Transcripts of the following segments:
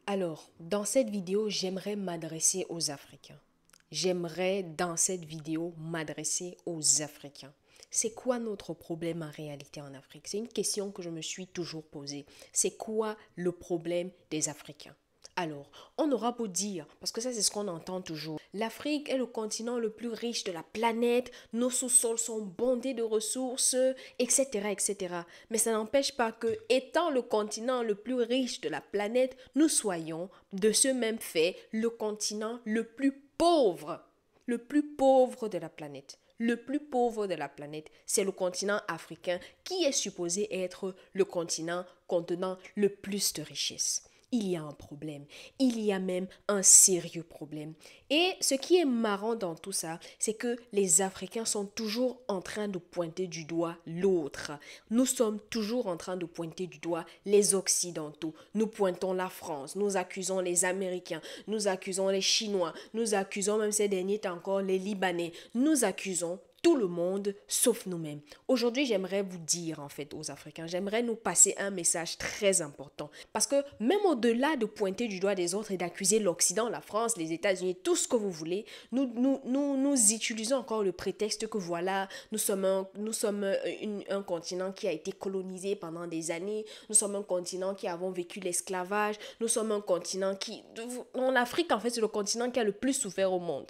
Alors, dans cette vidéo, j'aimerais m'adresser aux Africains. J'aimerais, dans cette vidéo, m'adresser aux Africains. C'est quoi notre problème en réalité en Afrique? C'est une question que je me suis toujours posée. C'est quoi le problème des Africains? Alors, on aura beau dire, parce que ça c'est ce qu'on entend toujours, l'Afrique est le continent le plus riche de la planète, nos sous-sols sont bondés de ressources, etc., etc. Mais ça n'empêche pas que, étant le continent le plus riche de la planète, nous soyons, de ce même fait, le continent le plus pauvre de la planète. Le plus pauvre de la planète, c'est le continent africain qui est supposé être le continent contenant le plus de richesses. Il y a un problème. Il y a même un sérieux problème. Et ce qui est marrant dans tout ça, c'est que les Africains sont toujours en train de pointer du doigt l'autre. Nous sommes toujours en train de pointer du doigt les Occidentaux. Nous pointons la France, nous accusons les Américains, nous accusons les Chinois, nous accusons même ces derniers temps encore les Libanais. Nous accusons tout le monde sauf nous-mêmes. Aujourd'hui, j'aimerais vous dire en fait aux Africains, j'aimerais nous passer un message très important. Parce que même au-delà de pointer du doigt des autres et d'accuser l'Occident, la France, les États-Unis, tout ce que vous voulez, nous utilisons encore le prétexte que voilà, nous sommes un continent qui a été colonisé pendant des années, nous sommes un continent qui avons vécu l'esclavage, nous sommes un continent qui... En Afrique, en fait, c'est le continent qui a le plus souffert au monde.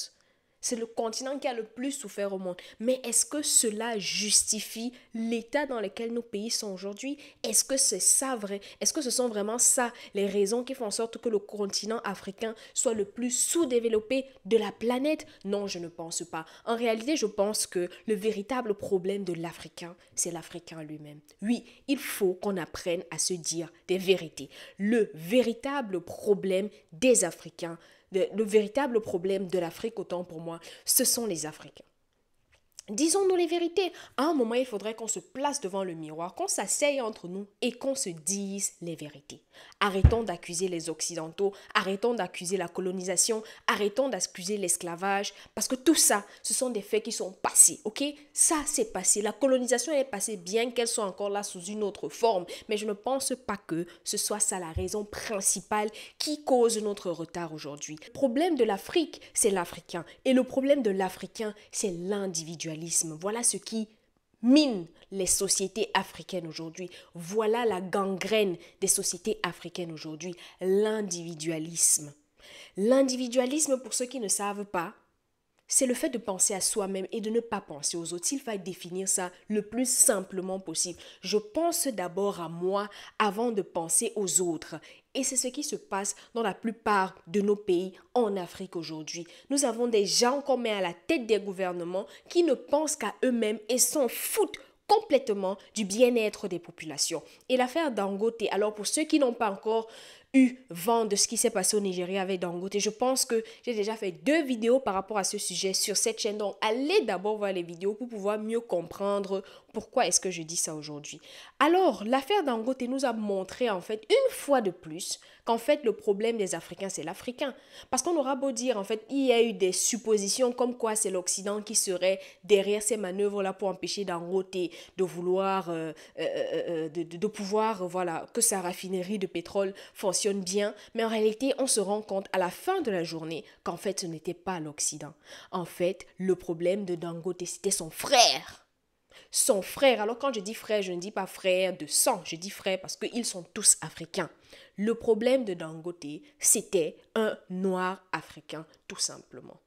C'est le continent qui a le plus souffert au monde. Mais est-ce que cela justifie l'état dans lequel nos pays sont aujourd'hui? Est-ce que c'est ça vrai? Est-ce que ce sont vraiment ça les raisons qui font en sorte que le continent africain soit le plus sous-développé de la planète? Non, je ne pense pas. En réalité, je pense que le véritable problème de l'Africain, c'est l'Africain lui-même. Oui, il faut qu'on apprenne à se dire des vérités. Le véritable problème des Africains, le véritable problème de l'Afrique, autant pour moi, ce sont les Africains. Disons-nous les vérités. À un moment, il faudrait qu'on se place devant le miroir, qu'on s'asseye entre nous et qu'on se dise les vérités. Arrêtons d'accuser les Occidentaux, arrêtons d'accuser la colonisation, arrêtons d'accuser l'esclavage, parce que tout ça, ce sont des faits qui sont passés, ok? Ça, c'est passé. La colonisation est passée, bien qu'elle soit encore là sous une autre forme, mais je ne pense pas que ce soit ça la raison principale qui cause notre retard aujourd'hui. Le problème de l'Afrique, c'est l'Africain. Et le problème de l'Africain, c'est l'individualisme. Voilà ce qui mine les sociétés africaines aujourd'hui. Voilà la gangrène des sociétés africaines aujourd'hui, l'individualisme. L'individualisme, pour ceux qui ne savent pas, c'est le fait de penser à soi-même et de ne pas penser aux autres. Il faut définir ça le plus simplement possible. Je pense d'abord à moi avant de penser aux autres. Et c'est ce qui se passe dans la plupart de nos pays en Afrique aujourd'hui. Nous avons des gens qu'on met à la tête des gouvernements qui ne pensent qu'à eux-mêmes et s'en foutent complètement du bien-être des populations. Et l'affaire Dangote, alors pour ceux qui n'ont pas encore eu vent de ce qui s'est passé au Nigeria avec Dangote, je pense que j'ai déjà fait 2 vidéos par rapport à ce sujet sur cette chaîne. Donc allez d'abord voir les vidéos pour pouvoir mieux comprendre pourquoi est-ce que je dis ça aujourd'hui. Alors l'affaire Dangote nous a montré en fait une fois de plus qu'en fait le problème des Africains c'est l'Africain. Parce qu'on aura beau dire en fait il y a eu des suppositions comme quoi c'est l'Occident qui serait derrière ces manœuvres là pour empêcher Dangote de vouloir de pouvoir voilà que sa raffinerie de pétrole fonctionne bien, mais en réalité on se rend compte à la fin de la journée qu'en fait ce n'était pas l'Occident. En fait le problème de Dangote c'était son frère. Son frère, alors quand je dis frère, je ne dis pas frère de sang, je dis frère parce qu'ils sont tous africains. Le problème de Dangote, c'était un noir africain, tout simplement.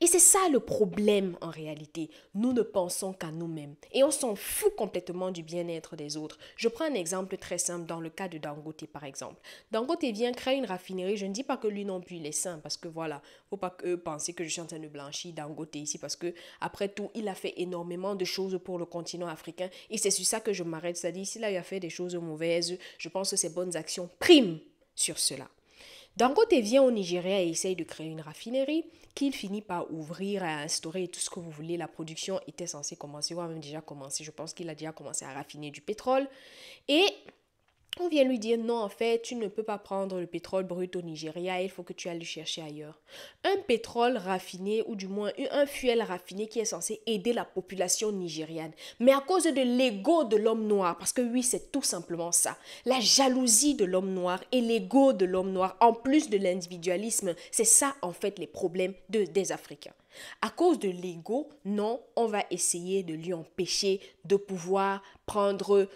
Et c'est ça le problème en réalité. Nous ne pensons qu'à nous-mêmes et on s'en fout complètement du bien-être des autres. Je prends un exemple très simple dans le cas de Dangote par exemple. Dangote vient créer une raffinerie. Je ne dis pas que lui non plus il est sain parce que voilà, faut pas que penser que je suis en train de blanchir Dangote ici parce que après tout, il a fait énormément de choses pour le continent africain et c'est sur ça que je m'arrête. C'est-à-dire s'il a fait des choses mauvaises, je pense que ses bonnes actions priment sur cela. Dangote vient au Nigeria et essaye de créer une raffinerie qu'il finit par ouvrir, à instaurer et tout ce que vous voulez. La production était censée commencer, ou a même déjà commencé. Je pense qu'il a déjà commencé à raffiner du pétrole. Et On vient lui dire non, en fait, tu ne peux pas prendre le pétrole brut au Nigeria, il faut que tu ailles le chercher ailleurs. Un pétrole raffiné, ou du moins un fuel raffiné qui est censé aider la population nigériane. Mais à cause de l'ego de l'homme noir, parce que oui, c'est tout simplement ça, la jalousie de l'homme noir et l'ego de l'homme noir, en plus de l'individualisme, c'est ça en fait les problèmes des Africains. À cause de l'ego, non, on va essayer de lui empêcher de pouvoir prendre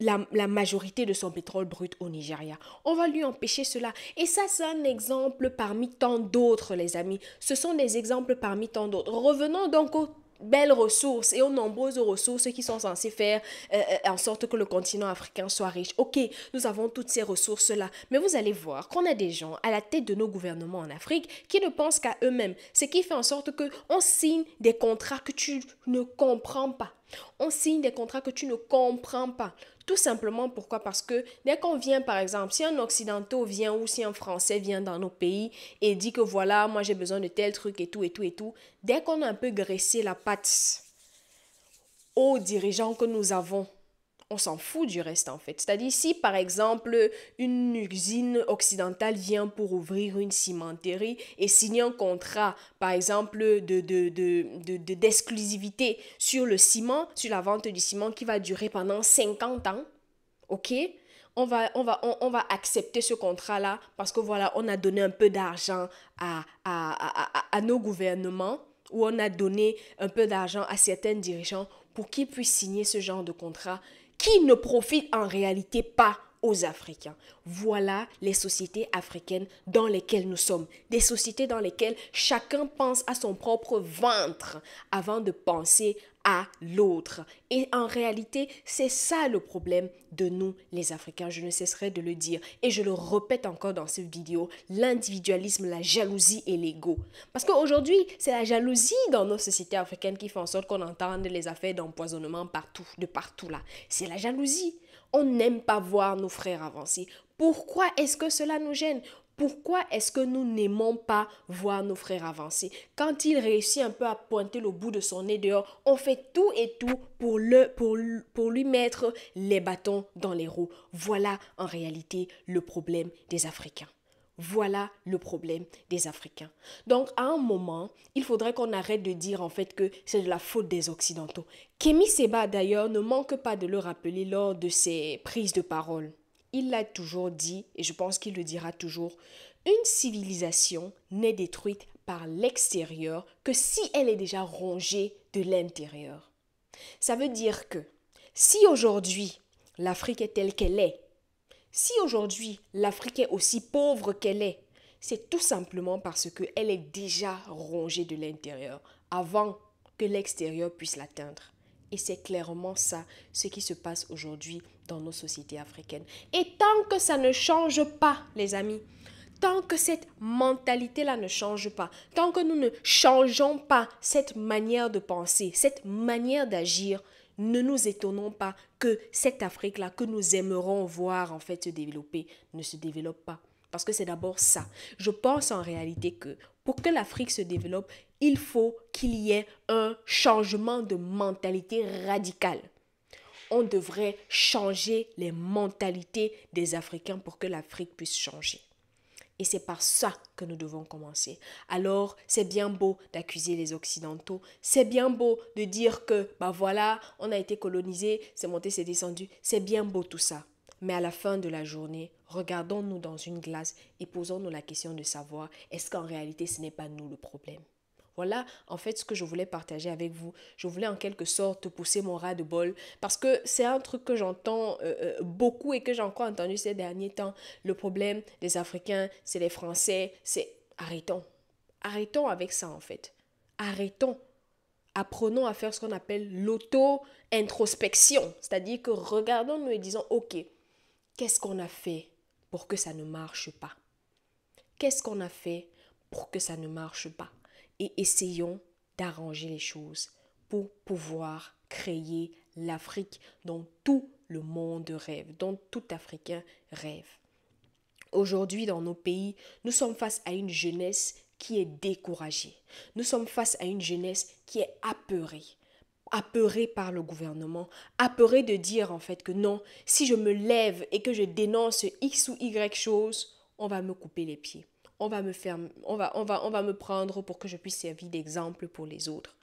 la majorité de son pétrole brut au Nigeria. On va lui empêcher cela. Et ça, c'est un exemple parmi tant d'autres, les amis. Ce sont des exemples parmi tant d'autres. Revenons donc aux belles ressources et aux nombreuses ressources qui sont censées faire en sorte que le continent africain soit riche. Ok, nous avons toutes ces ressources-là, mais vous allez voir qu'on a des gens à la tête de nos gouvernements en Afrique qui ne pensent qu'à eux-mêmes, ce qui fait en sorte qu'on signe des contrats que tu ne comprends pas. On signe des contrats que tu ne comprends pas. Tout simplement pourquoi? Parce que dès qu'on vient, par exemple, si un Occidental vient ou si un Français vient dans nos pays et dit que voilà, moi j'ai besoin de tel truc et tout et tout et tout, dès qu'on a un peu graissé la patte aux dirigeants que nous avons, on s'en fout du reste en fait. C'est-à-dire si par exemple une usine occidentale vient pour ouvrir une cimenterie et signer un contrat par exemple d'exclusivité sur le ciment, sur la vente du ciment qui va durer pendant 50 ans, ok? On va accepter ce contrat-là parce que voilà, on a donné un peu d'argent à nos gouvernements ou on a donné un peu d'argent à certains dirigeants pour qu'ils puissent signer ce genre de contrat qui ne profitent en réalité pas aux Africains. Voilà les sociétés africaines dans lesquelles nous sommes. Des sociétés dans lesquelles chacun pense à son propre ventre avant de penser à l'autre. Et en réalité, c'est ça le problème de nous, les Africains. Je ne cesserai de le dire. Et je le répète encore dans cette vidéo, l'individualisme, la jalousie et l'ego. Parce qu'aujourd'hui, c'est la jalousie dans nos sociétés africaines qui fait en sorte qu'on entende les affaires d'empoisonnement partout, de partout là. C'est la jalousie. On n'aime pas voir nos frères avancer. Pourquoi est-ce que cela nous gêne? Pourquoi est-ce que nous n'aimons pas voir nos frères avancer? Quand il réussit un peu à pointer le bout de son nez dehors, on fait tout et tout pour lui mettre les bâtons dans les roues. Voilà en réalité le problème des Africains. Voilà le problème des Africains. Donc, à un moment, il faudrait qu'on arrête de dire en fait que c'est de la faute des Occidentaux. Kémy Séba, d'ailleurs, ne manque pas de le rappeler lors de ses prises de parole. Il l'a toujours dit, et je pense qu'il le dira toujours, une civilisation n'est détruite par l'extérieur que si elle est déjà rongée de l'intérieur. Ça veut dire que si aujourd'hui l'Afrique est telle qu'elle est, si aujourd'hui l'Afrique est aussi pauvre qu'elle est, c'est tout simplement parce qu'elle est déjà rongée de l'intérieur avant que l'extérieur puisse l'atteindre. Et c'est clairement ça ce qui se passe aujourd'hui dans nos sociétés africaines. Et tant que ça ne change pas, les amis, tant que cette mentalité-là ne change pas, tant que nous ne changeons pas cette manière de penser, cette manière d'agir, ne nous étonnons pas que cette Afrique-là que nous aimerons voir en fait se développer ne se développe pas. Parce que c'est d'abord ça. Je pense en réalité que pour que l'Afrique se développe, il faut qu'il y ait un changement de mentalité radical. On devrait changer les mentalités des Africains pour que l'Afrique puisse changer. Et c'est par ça que nous devons commencer. Alors, c'est bien beau d'accuser les Occidentaux. C'est bien beau de dire que, bah voilà, on a été colonisé, c'est monté, c'est descendu. C'est bien beau tout ça. Mais à la fin de la journée, regardons-nous dans une glace et posons-nous la question de savoir, est-ce qu'en réalité, ce n'est pas nous le problème? Voilà en fait ce que je voulais partager avec vous. Je voulais en quelque sorte pousser mon ras de bol parce que c'est un truc que j'entends beaucoup et que j'ai encore entendu ces derniers temps. Le problème des Africains, c'est les Français. C'est arrêtons. Arrêtons avec ça en fait. Arrêtons. Apprenons à faire ce qu'on appelle l'auto-introspection. C'est-à-dire que regardons-nous et disons, ok, qu'est-ce qu'on a fait pour que ça ne marche pas? Qu'est-ce qu'on a fait pour que ça ne marche pas? Et essayons d'arranger les choses pour pouvoir créer l'Afrique dont tout le monde rêve, dont tout Africain rêve. Aujourd'hui, dans nos pays, nous sommes face à une jeunesse qui est découragée. Nous sommes face à une jeunesse qui est apeurée. apeurés par le gouvernement, apeurés de dire en fait que non, si je me lève et que je dénonce X ou Y chose, on va me couper les pieds. On va me faire, on va me prendre pour que je puisse servir d'exemple pour les autres.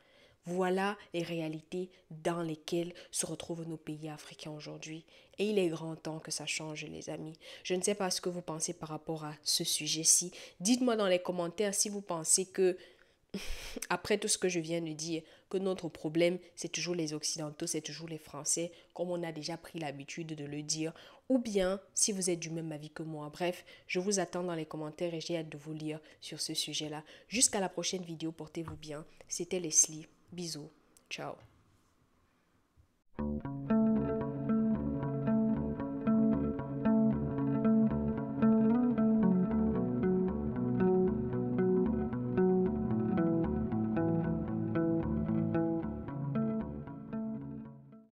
Voilà les réalités dans lesquelles se retrouvent nos pays africains aujourd'hui. Et il est grand temps que ça change, les amis. Je ne sais pas ce que vous pensez par rapport à ce sujet-ci. Dites-moi dans les commentaires si vous pensez que, après tout ce que je viens de dire, que notre problème, c'est toujours les Occidentaux, c'est toujours les Français, comme on a déjà pris l'habitude de le dire, ou bien si vous êtes du même avis que moi. Bref, je vous attends dans les commentaires et j'ai hâte de vous lire sur ce sujet-là. Jusqu'à la prochaine vidéo, portez-vous bien. C'était Leslie. Bisous. Ciao.